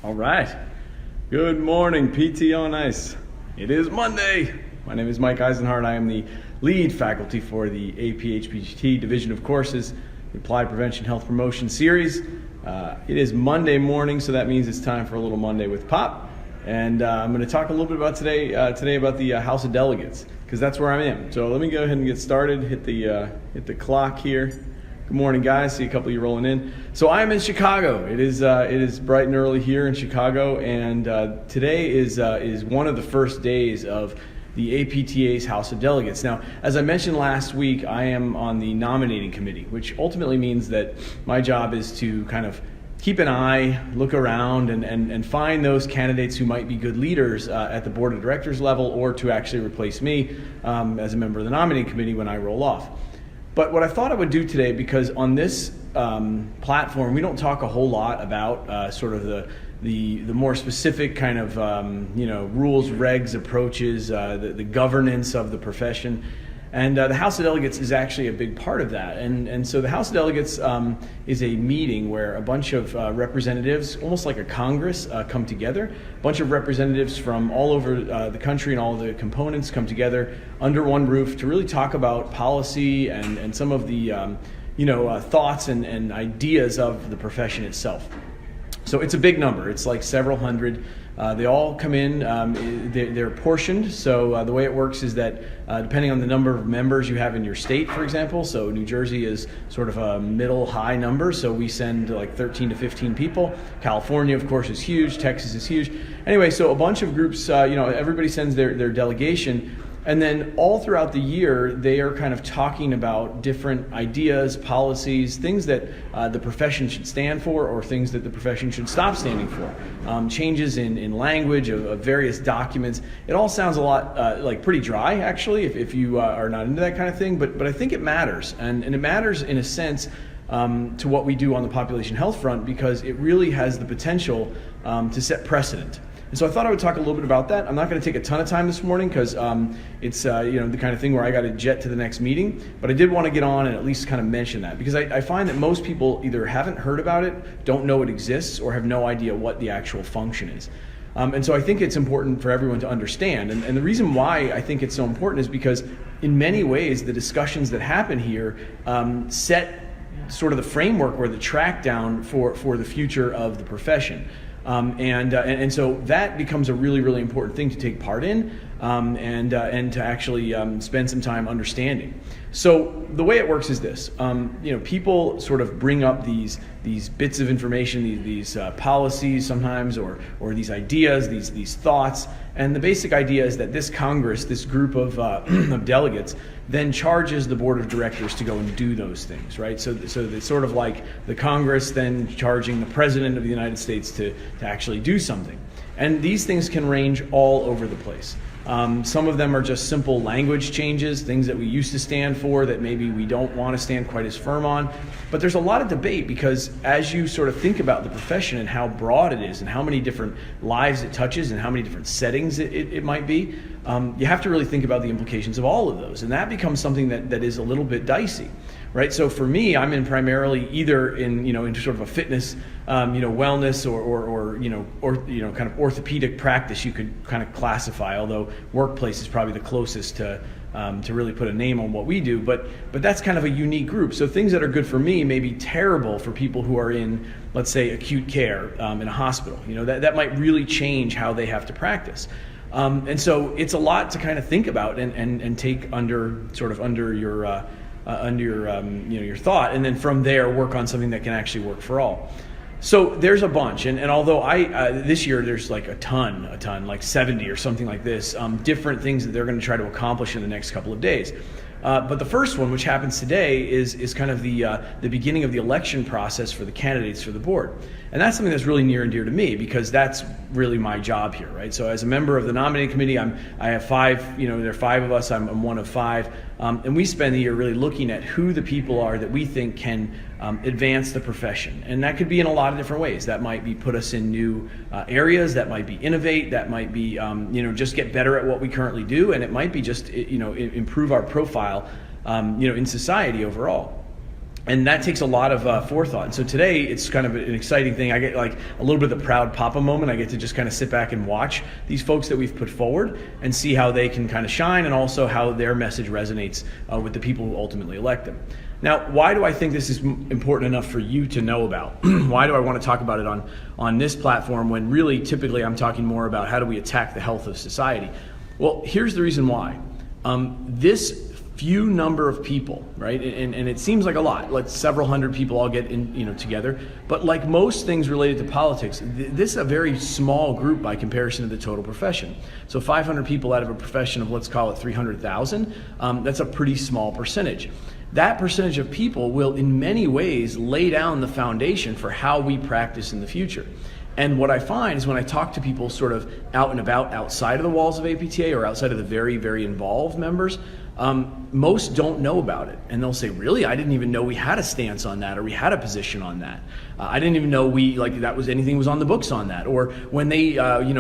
All right. Good morning, PT on Ice. It is Monday. My name is Mike Eisenhardt. I am the lead faculty for the AP-HPT Division of Courses, the Applied Prevention Health Promotion Series. It is Monday morning, so that means it's time for a little Monday with Pop. And I'm going to talk a little bit about today about the House of Delegates, because that's where I'm in. So let me go ahead and get started. Hit the clock here. Good morning, guys. See a couple of you rolling in. So I am in Chicago. It is bright and early here in Chicago, and today is one of the first days of the APTA's House of Delegates. Now, as I mentioned last week, I am on the nominating committee, which ultimately means that my job is to kind of keep an eye, look around, and find those candidates who might be good leaders at the board of directors level, or to actually replace me as a member of the nominating committee when I roll off. But what I thought I would do today, because on this platform we don't talk a whole lot about sort of the more specific kind of rules, regs, approaches, the governance of the profession. And the House of Delegates is actually a big part of that. And so the House of Delegates is a meeting where a bunch of representatives, almost like a Congress, come together. A bunch of representatives from all over the country and all the components come together under one roof to really talk about policy and some of the thoughts and ideas of the profession itself. So it's a big number. It's like several hundred. They all come in, they're portioned. So the way it works is that depending on the number of members you have in your state, for example, so New Jersey is sort of a middle high number, so we send like 13 to 15 people. California, of course, is huge. Texas is huge. Anyway, so a bunch of groups, everybody sends their delegation. And then all throughout the year, they are kind of talking about different ideas, policies, things that the profession should stand for, or things that the profession should stop standing for. Changes in language of various documents. It all sounds a lot like pretty dry, actually, if you are not into that kind of thing. But I think it matters. And it matters in a sense to what we do on the population health front, because it really has the potential to set precedent. And so I thought I would talk a little bit about that. I'm not going to take a ton of time this morning because it's the kind of thing where I got to jet to the next meeting. But I did want to get on and at least kind of mention that, because I find that most people either haven't heard about it, don't know it exists, or have no idea what the actual function is. And so I think it's important for everyone to understand. And the reason why I think it's so important is because in many ways the discussions that happen here set sort of the framework or the track down for the future of the profession. And so that becomes a really, really important thing to take part in and to actually spend some time understanding. So the way it works is this: people sort of bring up these bits of information, these policies sometimes, or these ideas, these thoughts. And the basic idea is that this Congress, this group of delegates, then charges the board of directors to go and do those things, right? So it's sort of like the Congress then charging the President of the United States to actually do something. And these things can range all over the place. Some of them are just simple language changes, things that we used to stand for that maybe we don't want to stand quite as firm on. But there's a lot of debate, because as you sort of think about the profession and how broad it is and how many different lives it touches and how many different settings it might be, you have to really think about the implications of all of those. And that becomes something that is a little bit dicey. Right, so for me, I'm in primarily either into sort of a fitness, wellness, or kind of orthopedic practice. You could kind of classify, although workplace is probably the closest to really put a name on what we do. But that's kind of a unique group. So things that are good for me may be terrible for people who are in, let's say, acute care in a hospital. That might really change how they have to practice. And so it's a lot to kind of think about and take under your thought, and then from there work on something that can actually work for all. So there's a bunch, and although this year there's like a ton, like 70 or something like this, different things that they're going to try to accomplish in the next couple of days. But the first one, which happens today, is kind of the beginning of the election process for the candidates for the board. And that's something that's really near and dear to me, because that's really my job here, right? So as a member of the nominating committee, I have five, there are five of us, I'm one of five, and we spend the year really looking at who the people are that we think can advance the profession. And that could be in a lot of different ways. That might be put us in new areas, that might be innovate, that might be just get better at what we currently do, and it might be just improve our profile in society overall. And that takes a lot of forethought. And so today it's kind of an exciting thing. I get like a little bit of the proud papa moment. I get to just kind of sit back and watch these folks that we've put forward and see how they can kind of shine, and also how their message resonates with the people who ultimately elect them. Now, why do I think this is important enough for you to know about? Why do I want to talk about it on this platform when really typically I'm talking more about how do we attack the health of society? Well, here's the reason why. This few number of people, right? And it seems like a lot, like several hundred people all get in, together. But like most things related to politics, this is a very small group by comparison to the total profession. So 500 people out of a profession of, let's call it 300,000, that's a pretty small percentage. That percentage of people will in many ways lay down the foundation for how we practice in the future. And what I find is when I talk to people sort of out and about outside of the walls of APTA or outside of the very, very involved members, most don't know about it. And they'll say, really? I didn't even know we had a stance on that, or we had a position on that. I didn't even know that was anything was on the books on that. Or when they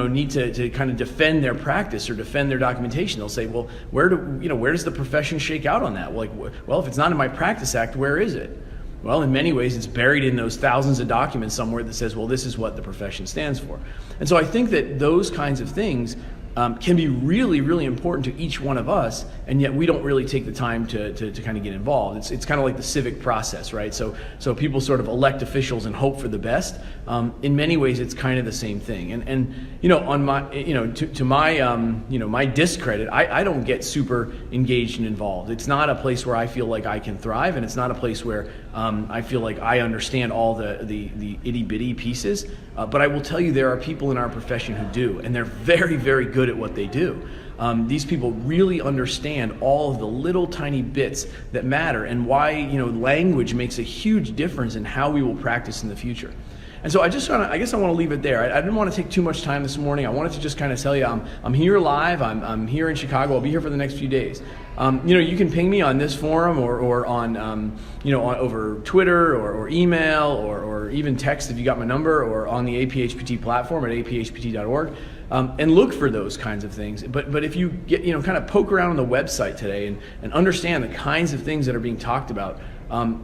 need to kind of defend their practice or defend their documentation, they'll say, well, where does the profession shake out on that? Well, if it's not in my Practice Act, where is it? Well, in many ways, it's buried in those thousands of documents somewhere that says, well, this is what the profession stands for. And so I think that those kinds of things can be really, really important to each one of us, and yet we don't really take the time to kind of get involved. It's kind of like the civic process, right? So people sort of elect officials and hope for the best. In many ways, it's kind of the same thing. And on my, to my, my discredit, I don't get super engaged and involved. It's not a place where I feel like I can thrive, and it's not a place where I feel like I understand all the itty bitty pieces. But I will tell you, there are people in our profession who do, and they're very, very good at what they do. These people really understand all of the little tiny bits that matter, and why language makes a huge difference in how we will practice in the future. And so I guess I want to leave it there. I didn't want to take too much time this morning. I wanted to just kind of tell you I'm here live. I'm here in Chicago. I'll be here for the next few days. You can ping me on this forum or on over Twitter or email or even text if you got my number, or on the APHPT platform at aphpt.org. And look for those kinds of things. But if you get kind of poke around on the website today and understand the kinds of things that are being talked about,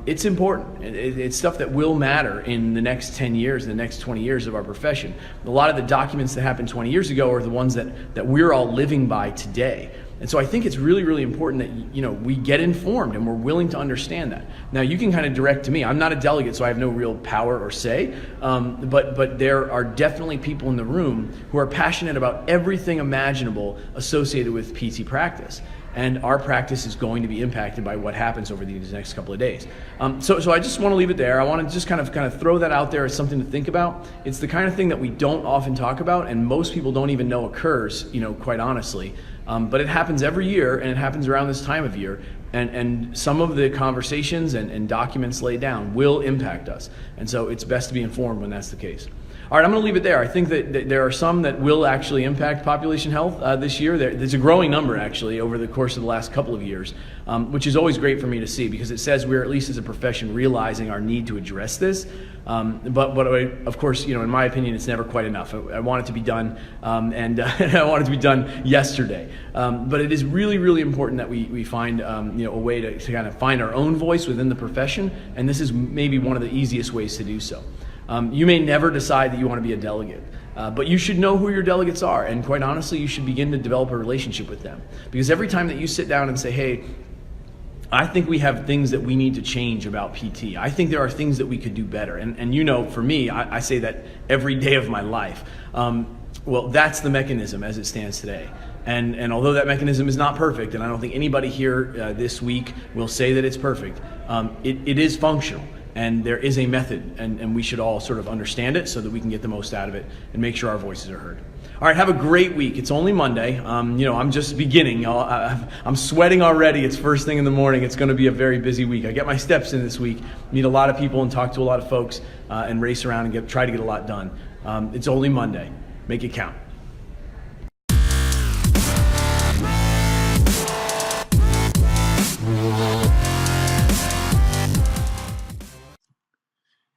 it's important. It's stuff that will matter in the next 10 years, the next 20 years of our profession. A lot of the documents that happened 20 years ago are the ones that we're all living by today. And so I think it's really, really important that we get informed and we're willing to understand that. Now, you can kind of direct to me. I'm not a delegate, so I have no real power or say. But there are definitely people in the room who are passionate about everything imaginable associated with PT practice. And our practice is going to be impacted by what happens over these next couple of days. So I just want to leave it there. I want to just kind of throw that out there as something to think about. It's the kind of thing that we don't often talk about, and most people don't even know occurs, quite honestly. But it happens every year, and it happens around this time of year. And some of the conversations and documents laid down will impact us. And so it's best to be informed when that's the case. All right, I'm going to leave it there. I think that there are some that will actually impact population health this year. There's a growing number, actually, over the course of the last couple of years, which is always great for me to see, because it says we're, at least as a profession, realizing our need to address this. But of course, in my opinion, it's never quite enough. I want it to be done, and I want it to be done yesterday. But it is really, really important that we find a way to kind of find our own voice within the profession, and this is maybe one of the easiest ways to do so. You may never decide that you want to be a delegate, but you should know who your delegates are, and quite honestly, you should begin to develop a relationship with them. Because every time that you sit down and say, hey, I think we have things that we need to change about PT. I think there are things that we could do better. And for me, I say that every day of my life. Well, that's the mechanism as it stands today. And although that mechanism is not perfect, and I don't think anybody here this week will say that it's perfect, it is functional. And there is a method, and we should all sort of understand it so that we can get the most out of it and make sure our voices are heard. All right, have a great week. It's only Monday. I'm just beginning. I'm sweating already. It's first thing in the morning. It's going to be a very busy week. I get my steps in this week, meet a lot of people and talk to a lot of folks, and race around and try to get a lot done. It's only Monday. Make it count.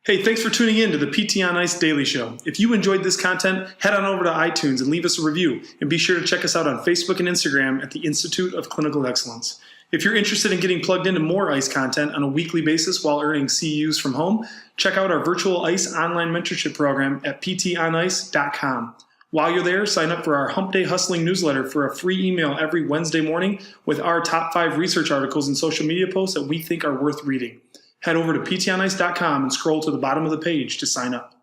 Hey, thanks for tuning in to the PT on Ice Daily Show. If you enjoyed this content, head on over to iTunes and leave us a review. And be sure to check us out on Facebook and Instagram at the Institute of Clinical Excellence. If you're interested in getting plugged into more ICE content on a weekly basis while earning CEUs from home, check out our virtual ICE online mentorship program at ptonice.com. While you're there, sign up for our Hump Day Hustling newsletter for a free email every Wednesday morning with our top 5 research articles and social media posts that we think are worth reading. Head over to ptonice.com and scroll to the bottom of the page to sign up.